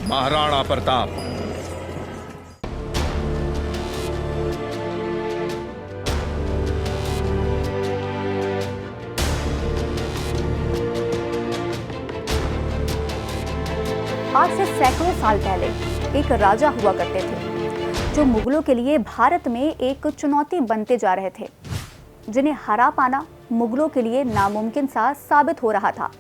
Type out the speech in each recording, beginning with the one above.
महाराणा प्रताप। आज से सैकड़ों साल पहले एक राजा हुआ करते थे जो मुगलों के लिए भारत में एक चुनौती बनते जा रहे थे, जिन्हें हरा पाना मुगलों के लिए नामुमकिन सा साबित हो रहा था।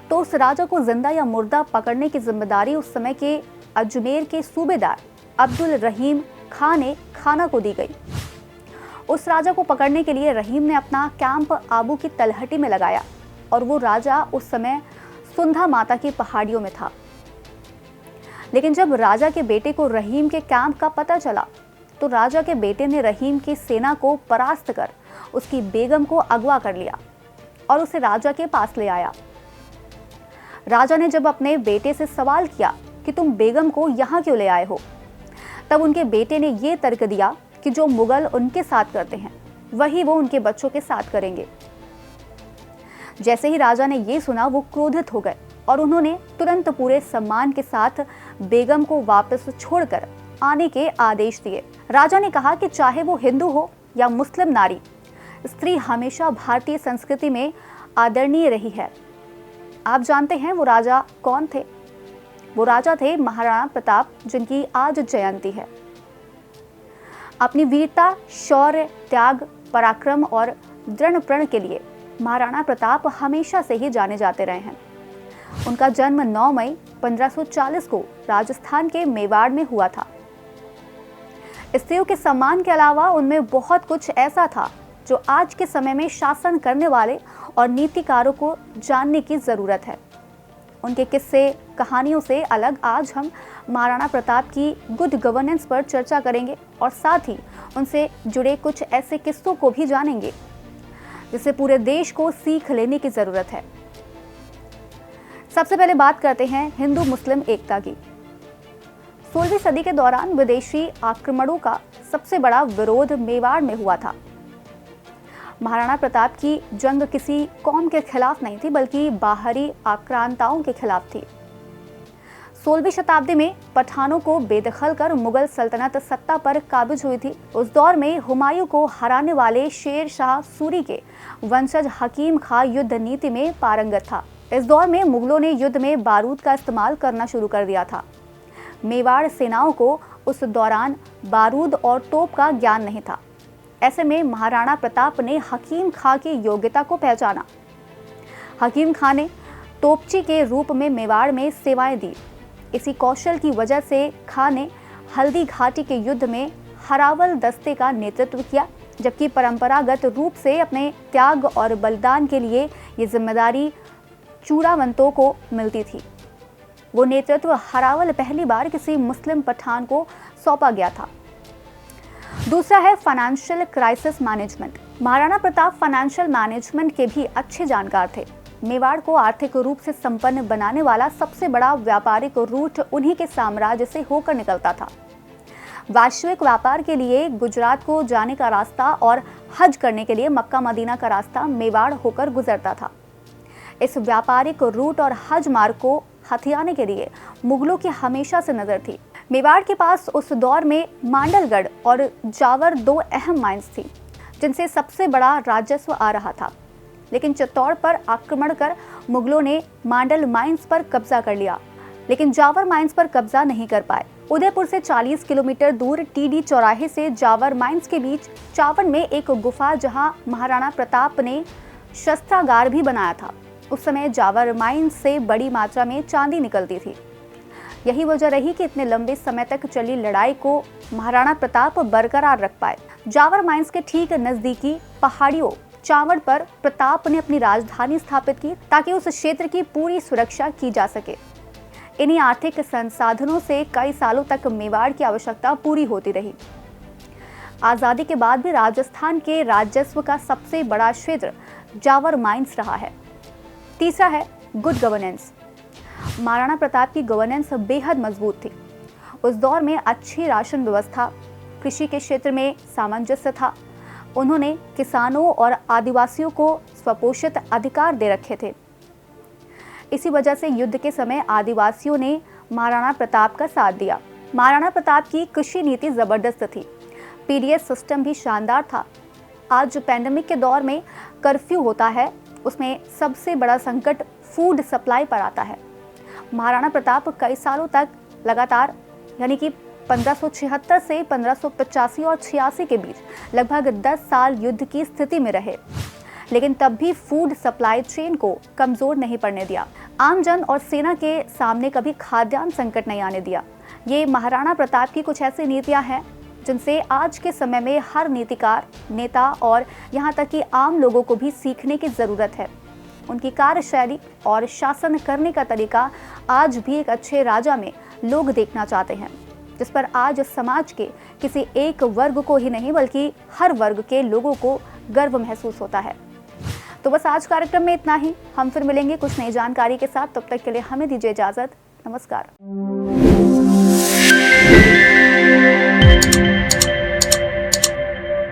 तो उस राजा को जिंदा या मुर्दा पकड़ने की जिम्मेदारी उस समय के अजमेर के सूबेदार अब्दुल रहीम खान ने खाना को दी गई। उस राजा को पकड़ने के लिए रहीम ने अपना कैंप आबू की तलहटी में लगाया और वो राजा उस समय सुंधा माता की पहाड़ियों में था। लेकिन जब राजा के बेटे को रहीम के कैंप का पता चला तो राजा के बेटे ने रहीम की सेना को परास्त कर उसकी बेगम को अगवा कर लिया और उसे राजा के पास ले आया। राजा ने जब अपने बेटे से सवाल किया कि तुम बेगम को यहाँ क्यों ले आए हो, तब उनके बेटे ने यह तर्क दिया कि जो मुगल उनके साथ करते हैं वही वो उनके बच्चों के साथ करेंगे। जैसे ही राजा ने यह सुना वो क्रोधित हो गए और उन्होंने तुरंत पूरे सम्मान के साथ बेगम को वापस छोड़कर आने के आदेश दिए। राजा ने कहा कि चाहे वो हिंदू हो या मुस्लिम नारी, स्त्री हमेशा भारतीय संस्कृति में आदरणीय रही है। आप जानते हैं वो राजा कौन थे? वो राजा थे महाराणा प्रताप, जिनकी आज जयंती है। अपनी वीरता, शौर्य, त्याग, पराक्रम और दृढ़ प्रण के लिए महाराणा प्रताप हमेशा से ही जाने जाते रहे हैं। उनका जन्म 9 मई 1540 को राजस्थान के मेवाड़ में हुआ था। स्त्रियों के सम्मान के अलावा उनमें बहुत कुछ ऐसा था जो आज के समय में शासन करने वाले और नीतिकारों को जानने की जरूरत है। उनके किस्से कहानियों से अलग आज हम महाराणा प्रताप की गुड गवर्नेंस पर चर्चा करेंगे और साथ ही उनसे जुड़े कुछ ऐसे किस्सों को भी जानेंगे जिसे पूरे देश को सीख लेने की जरूरत है। सबसे पहले बात करते हैं हिंदू मुस्लिम एकता की। 16वीं सदी के दौरान विदेशी आक्रमणों का सबसे बड़ा विरोध मेवाड़ में हुआ था। महाराणा प्रताप की जंग किसी कौम के खिलाफ नहीं थी, बल्कि बाहरी आक्रांताओं के खिलाफ थी। 16वीं शताब्दी में पठानों को बेदखल कर मुगल सल्तनत सत्ता पर काबिज हुई थी। उस दौर में हुमायूं को हराने वाले शेर शाह सूरी के वंशज हकीम खां युद्ध नीति में पारंगत था। इस दौर में मुगलों ने युद्ध में बारूद का इस्तेमाल करना शुरू कर दिया था। मेवाड़ सेनाओं को उस दौरान बारूद और तोप का ज्ञान नहीं था। ऐसे में महाराणा प्रताप ने हकीम खां की योग्यता को पहचाना। हकीम खां ने तोपची के रूप में मेवाड़ में सेवाएं दी। इसी कौशल की वजह से खां ने हल्दी घाटी के युद्ध में हरावल दस्ते का नेतृत्व किया, जबकि परंपरागत रूप से अपने त्याग और बलिदान के लिए ये जिम्मेदारी चूड़ावंतों को मिलती थी। वो नेतृत्व हरावल पहली बार किसी मुस्लिम पठान को सौंपा गया था। दूसरा है financial crisis management. Maharana Pratap financial management के भी अच्छे जानकार थे। मेवाड़ को आर्थिक रूप से संपन्न बनाने वाला सबसे बड़ा व्यापारिक रूट उन्हीं के साम्राज्य से होकर निकलता था। वैश्विक व्यापार के लिए गुजरात को जाने का रास्ता और हज करने के लिए मक्का मदीना का रास्ता मेवाड़ होकर गुजरता था। इस व्यापारिक रूट और हज मार्ग को हथियाने के लिए मुगलों की हमेशा से नजर थी। मेवाड़ के पास उस दौर में मांडलगढ़ और जावर 2 अहम माइंस थी, जिनसे सबसे बड़ा राजस्व आ रहा था। लेकिन चित्तौड़ पर आक्रमण कर मुगलों ने मांडल माइंस पर कब्जा कर लिया, लेकिन जावर माइंस पर कब्जा नहीं कर पाए। उदयपुर से 40 किलोमीटर दूर टीडी चौराहे से जावर माइंस के बीच चावन में एक गुफा, जहां महाराणा प्रताप ने शस्त्रागार भी बनाया था। उस समय जावर माइंस से बड़ी मात्रा में चांदी निकलती थी। यही वजह रही कि इतने लंबे समय तक चली लड़ाई को महाराणा प्रताप बरकरार रख पाए। जावर माइंस के ठीक नजदीकी पहाड़ियों चावड़ पर प्रताप ने अपनी राजधानी स्थापित की, ताकि उस क्षेत्र की पूरी सुरक्षा की जा सके। इन्हीं आर्थिक संसाधनों से कई सालों तक मेवाड़ की आवश्यकता पूरी होती रही। आजादी के बाद भी राजस्थान के राजस्व का सबसे बड़ा क्षेत्र जावर माइंस रहा है। तीसरा है गुड गवर्नेंस। महाराणा प्रताप की गवर्नेंस बेहद मजबूत थी। उस दौर में अच्छी राशन व्यवस्था, कृषि के क्षेत्र में सामंजस्य था। उन्होंने किसानों और आदिवासियों को स्वपोषित अधिकार दे रखे थे। इसी वजह से युद्ध के समय आदिवासियों ने महाराणा प्रताप का साथ दिया। महाराणा प्रताप की कृषि नीति जबरदस्त थी, पीडीएस सिस्टम भी शानदार था। आज जो पैंडेमिक के दौर में कर्फ्यू होता है, उसमें सबसे बड़ा संकट फूड सप्लाई पर आता है। महाराणा प्रताप कई सालों तक लगातार यानी कि 1576 से 1585 और 86 के बीच लगभग 10 साल युद्ध की स्थिति में रहे, लेकिन तब भी फूड सप्लाई चेन को कमजोर नहीं पड़ने दिया। आम जन और सेना के सामने कभी खाद्यान्न संकट नहीं आने दिया। ये महाराणा प्रताप की कुछ ऐसी नीतियां हैं जिनसे आज के समय में हर नीतिकार, नेता और यहाँ तक कि आम लोगों को भी सीखने की जरूरत है। उनकी कार्यशैली और शासन करने का तरीका आज भी एक अच्छे राजा में लोग देखना चाहते हैं, जिस पर आज समाज के किसी एक वर्ग को ही नहीं बल्कि हर वर्ग के लोगों को गर्व महसूस होता है। तो बस आज कार्यक्रम में इतना ही। हम फिर मिलेंगे कुछ नई जानकारी के साथ। तब तक के लिए हमें दीजिए इजाजत। नमस्कार।